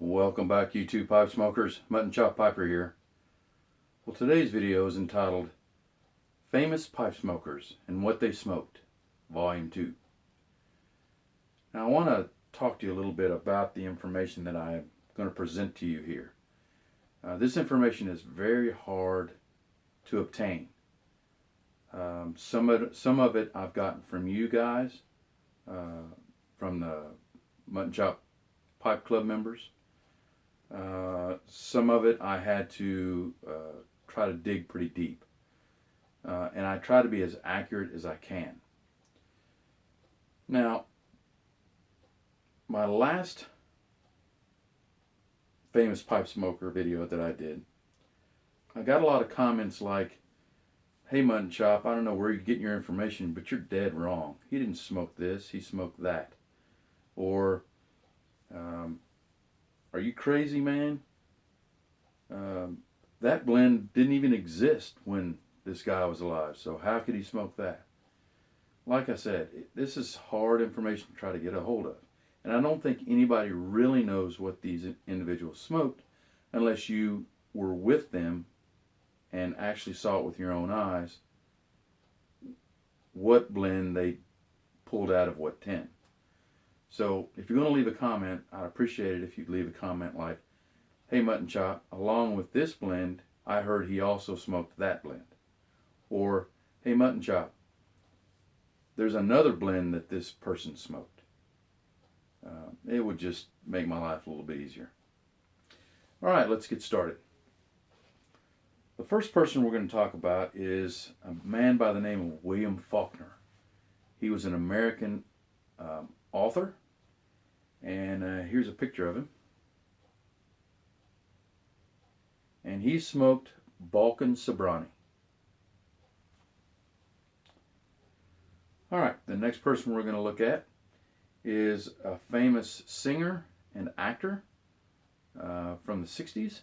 Welcome back, you two pipe smokers. Mutton Chop Piper here. Well, today's video is entitled Famous Pipe Smokers and What They Smoked, Volume 2. Now, I want to talk to you a little bit about the information that I'm going to present to you here. This information is very hard to obtain. Some of it I've gotten from you guys, from the Mutton Chop Pipe Club members. Some of it I had to try to dig pretty deep. And I try to be as accurate as I can. Now, my last famous pipe smoker video that I did, I got a lot of comments like, "Hey Mutton Chop, I don't know where you're getting your information, but you're dead wrong. He didn't smoke this, he smoked that." Or, "Are you crazy, man? That blend didn't even exist when this guy was alive, so how could he smoke that?" Like I said, this is hard information to try to get a hold of. And I don't think anybody really knows what these individuals smoked unless you were with them and actually saw it with your own eyes, what blend they pulled out of what tin. So if you're going to leave a comment, I'd appreciate it if you'd leave a comment like, "Hey Mutton Chop, along with this blend, I heard he also smoked that blend." Or, "Hey Mutton Chop, there's another blend that this person smoked." It would just make my life a little bit easier. All right, let's get started. The first person we're going to talk about is a man by the name of William Faulkner. He was an American author, and here's a picture of him. And he smoked Balkan Sobrani. All right, the next person we're going to look at is a famous singer and actor from the 60s.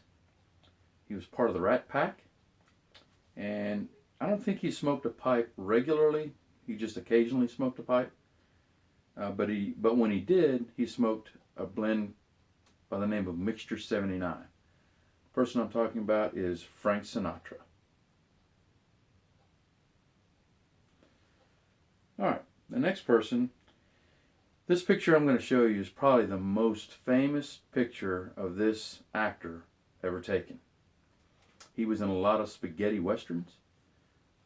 He was part of the Rat Pack, and I don't think he smoked a pipe regularly. He just occasionally smoked a pipe. But when he did, he smoked a blend by the name of Mixture 79. The person I'm talking about is Frank Sinatra. All right, the next person, this picture I'm going to show you is probably the most famous picture of this actor ever taken. He was in a lot of spaghetti westerns,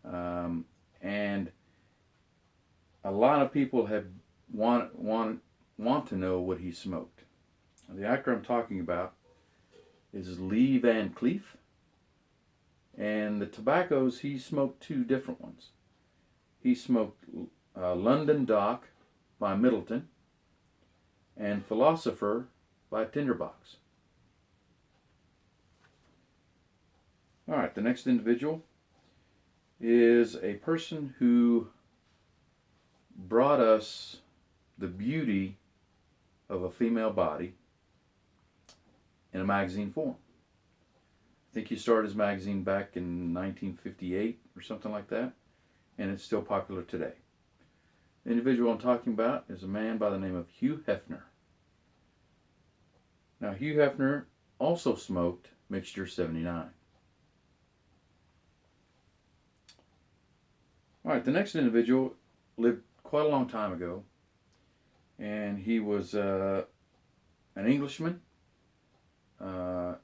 and a lot of people have want to know what he smoked. The actor I'm talking about is Lee Van Cleef, and the tobaccos, he smoked two different ones. He smoked London Dock by Middleton and Philosopher by Tinderbox. All right, the next individual is a person who brought us the beauty of a female body in a magazine form. I think he started his magazine back in 1958 or something like that, and it's still popular today. The individual I'm talking about is a man by the name of Hugh Hefner. Now, Hugh Hefner also smoked Mixture 79. All right, the next individual lived quite a long time ago, and he was an Englishman. I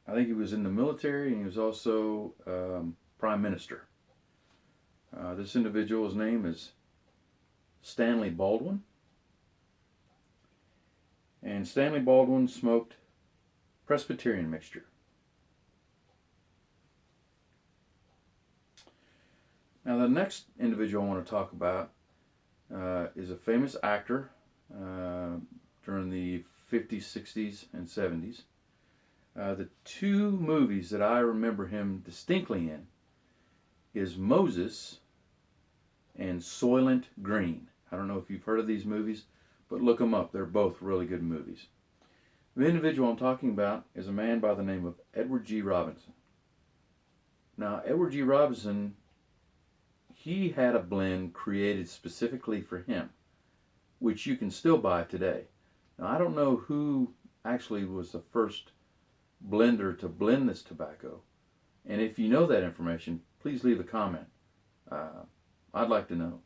think he was in the military, and he was also Prime Minister. This individual's name is Stanley Baldwin. And Stanley Baldwin smoked Presbyterian Mixture. Now, the next individual I want to talk about is a famous actor during the 50s, 60s, and 70s. The two movies that I remember him distinctly in is Moses and Soylent Green. I don't know if you've heard of these movies, but look them up. They're both really good movies. The individual I'm talking about is a man by the name of Edward G. Robinson. Now, Edward G. Robinson, he had a blend created specifically for him, which you can still buy today. Now, I don't know who actually was the first blender to blend this tobacco. And if you know that information, please leave a comment. I'd like to know.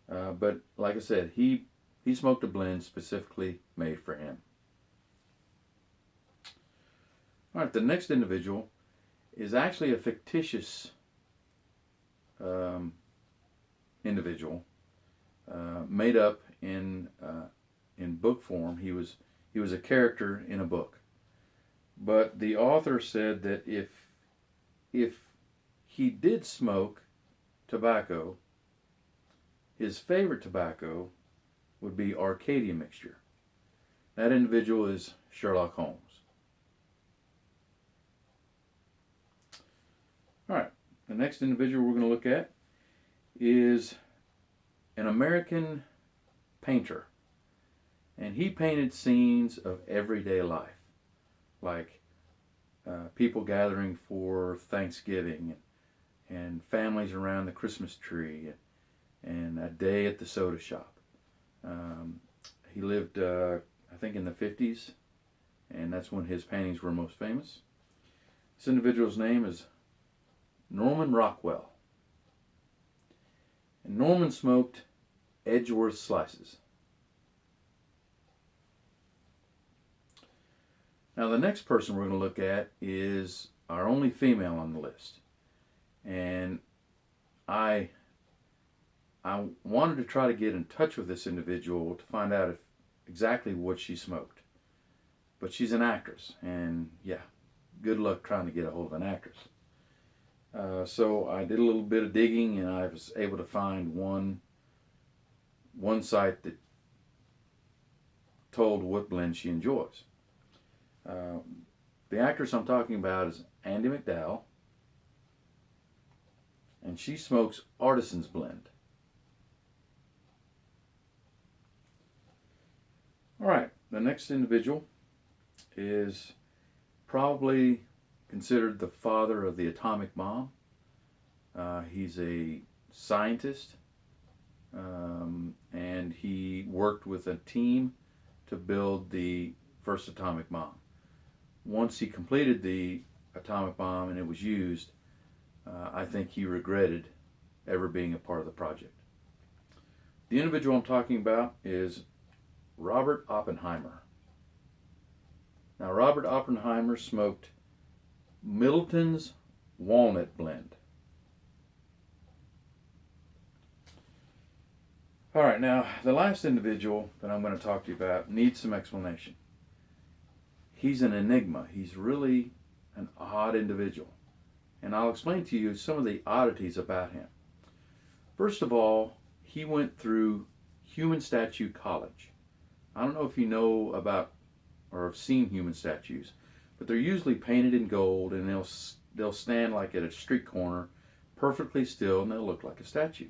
But like I said, he smoked a blend specifically made for him. All right, the next individual is actually a fictitious individual, made up in book form. He was a character in a book, but the author said that if he did smoke tobacco, his favorite tobacco would be Arcadia mixture. That individual is Sherlock Holmes. All right, the next individual we're going to look at is an American painter, and he painted scenes of everyday life, like people gathering for Thanksgiving, and families around the Christmas tree, and a day at the soda shop. He lived, I think, in the 50s, and that's when his paintings were most famous. This individual's name is Norman Rockwell. And Norman smoked Edgeworth slices. Now the next person we're going to look at is our only female on the list. And I wanted to try to get in touch with this individual to find out exactly what she smoked. But she's an actress, and yeah, good luck trying to get a hold of an actress. So I did a little bit of digging, and I was able to find one site that told what blend she enjoys. The actress I'm talking about is Andie MacDowell, and she smokes Artisan's Blend. All right, the next individual is probably considered the father of the atomic bomb. He's a scientist, and he worked with a team to build the first atomic bomb. Once he completed the atomic bomb and it was used, I think he regretted ever being a part of the project. The individual I'm talking about is Robert Oppenheimer. Now, Robert Oppenheimer smoked Middleton's Walnut Blend. All right, now the last individual that I'm going to talk to you about needs some explanation. He's an enigma. He's really an odd individual. And I'll explain to you some of the oddities about him. First of all, he went through human statue college. I don't know if you know about or have seen human statues, but they're usually painted in gold, and they'll stand like at a street corner, perfectly still, and they'll look like a statue.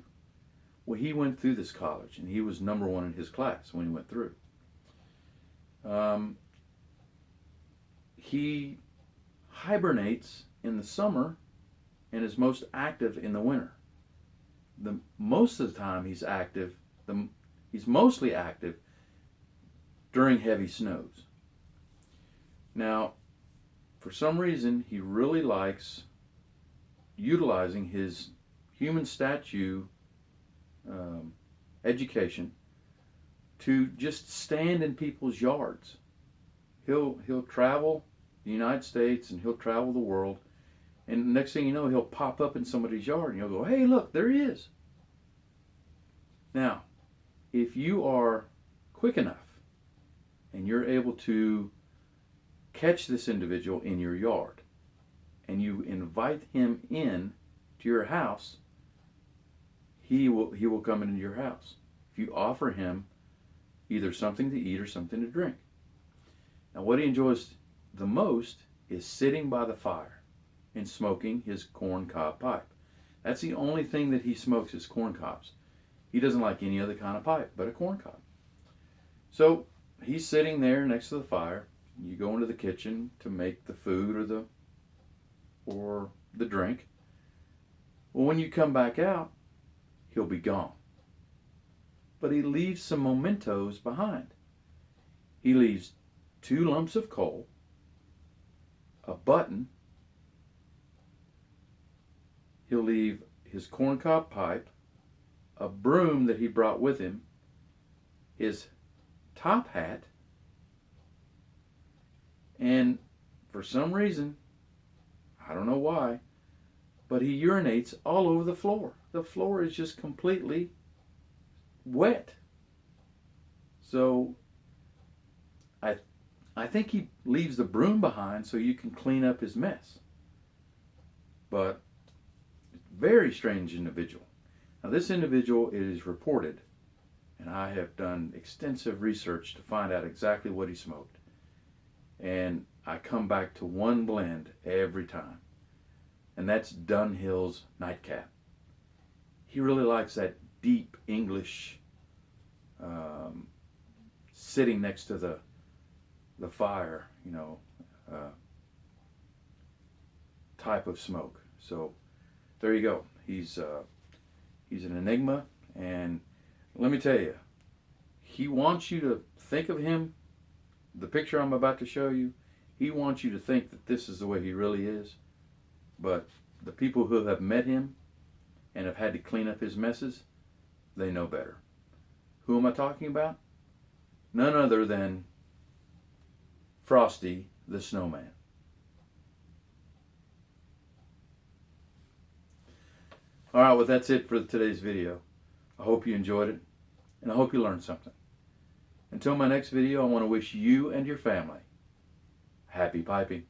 Well, he went through this college, and he was number one in his class when he went through. He hibernates in the summer and is most active in the winter. Most of the time he's active, he's mostly active during heavy snows. Now, for some reason, he really likes utilizing his human statue education to just stand in people's yards. He'll travel the United States, and he'll travel the world, and the next thing you know, he'll pop up in somebody's yard, and you'll go, "Hey, look, there he is." Now, if you are quick enough and you're able to catch this individual in your yard and you invite him in to your house, he will come into your house if you offer him either something to eat or something to drink. Now, what he enjoys the most is sitting by the fire and smoking his corn cob pipe. That's the only thing that he smokes is corn cobs. He doesn't like any other kind of pipe but a corn cob. So he's sitting there next to the fire. You go into the kitchen to make the food or the drink. Well, when you come back out, he'll be gone. But he leaves some mementos behind. He leaves 2 lumps of coal, a button. He'll leave his corncob pipe, a broom that he brought with him, his top hat, and for some reason, I don't know why, but he urinates all over the floor. The floor is just completely wet. So I think he leaves the broom behind so you can clean up his mess. But very strange individual. Now this individual is reported, and I have done extensive research to find out exactly what he smoked. And I come back to one blend every time, and that's Dunhill's Nightcap. He really likes that deep English, sitting next to the fire, type of smoke. So there you go. He's an enigma, and let me tell you, he wants you to think of him, the picture I'm about to show you, he wants you to think that this is the way he really is. But the people who have met him and have had to clean up his messes, they know better. Who am I talking about? None other than Frosty the Snowman. Alright, well that's it for today's video. I hope you enjoyed it, and I hope you learned something. Until my next video, I want to wish you and your family happy piping.